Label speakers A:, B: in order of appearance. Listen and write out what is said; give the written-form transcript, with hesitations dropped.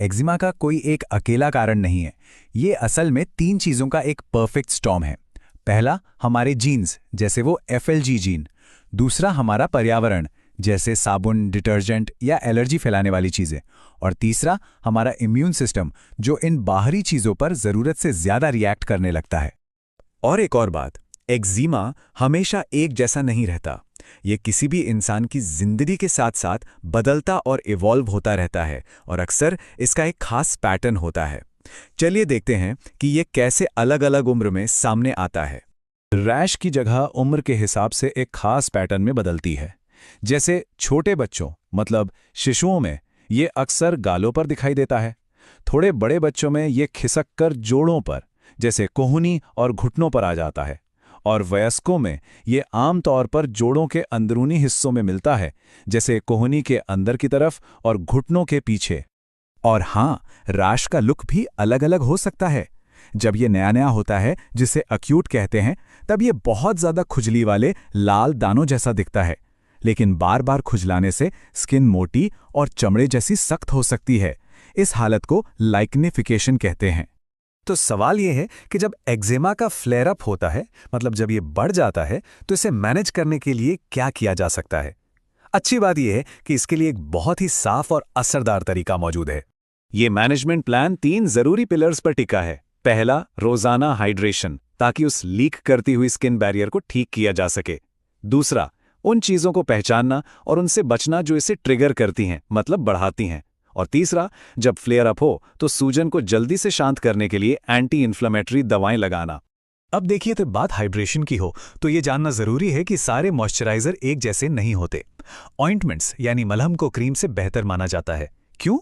A: Eczema का कोई एक अकेला कारण नहीं है। ये असल में 3 चीज़ों का एक परफेक्ट स्टॉर्म है। पहला, हमारे जीन्स, जैसे वो FLG जीन। दूसरा, हमारा पर्यावरण, जैसे साबुन, डिटर्जेंट या एलर्जी फैलाने वाली चीज़ें। और तीसरा, हमारा इम्यून सिस्टम, जो इन बाहरी चीज़ों पर ज़रूरत से ज़्यादा रिएक्ट करने लगता है।
B: और एक और बात, एक्जिमा हमेशा एक जैसा नहीं रहता। ये किसी भी इंसान की जिंदगी के साथ साथ बदलता और इवॉल्व होता रहता है, और अक्सर इसका एक खास पैटर्न होता है। चलिए देखते हैं कि ये कैसे अलग-अलग उम्र में सामने आता है।
C: रैश की जगह उम्र के हिसाब से एक खास पैटर्न में बदलती है। जैसे छोटे बच्चों, मतलब शिशुओं में ये अक्सर गालों पर दिखाई देता है। थोड़े बड़े बच्चों में ये खिसक कर जोड़ों पर, जैसे कोहनी और घुटनों पर आ जाता है। और वयस्कों में ये आम तौर पर जोड़ों के अंदरूनी हिस्सों में मिलता है, जैसे कोहनी के अंदर की तरफ और घुटनों के पीछे।
A: और हाँ, रैश का लुक भी अलग-अलग हो सकता है। जब ये नया-नया होता है, जिसे एक्यूट कहते हैं, तब ये बहुत ज़्यादा खुजली वाले लाल दानों जैसा दिखता है। लेकिन बार-बार खुजलाने से स्किन मोटी और चमड़े जैसी सख्त हो सकती है। इस हालत को लाइक्निफिकेशन कहते हैं।
C: तो सवाल यह है कि जब एक्जिमा का फ्लेयर अप होता है, मतलब जब ये बढ़ जाता है, तो इसे मैनेज करने के लिए क्या किया जा सकता है? अच्छी बात यह है कि इसके लिए एक बहुत ही साफ और असरदार तरीका मौजूद है। ये मैनेजमेंट प्लान 3 जरूरी पिलर्स पर टिका है। पहला, रोजाना हाइड्रेशन, ताकि उस लीक करती हुई स्किन बैरियर को ठीक किया जा सके। दूसरा, उन चीजों को पहचानना और उनसे बचना जो इसे ट्रिगर करती हैं, मतलब बढ़ाती हैं। और तीसरा, जब फ्लेयर अप हो तो सूजन को जल्दी से शांत करने के लिए एंटी इन्फ्लेमेटरी दवाएं लगाना।
D: अब देखिए, तो बात हाइड्रेशन की हो तो ये जानना जरूरी है कि सारे मॉइस्चराइजर एक जैसे नहीं होते। ऑइंटमेंट्स यानी मलहम को क्रीम से बेहतर माना जाता है। क्यों?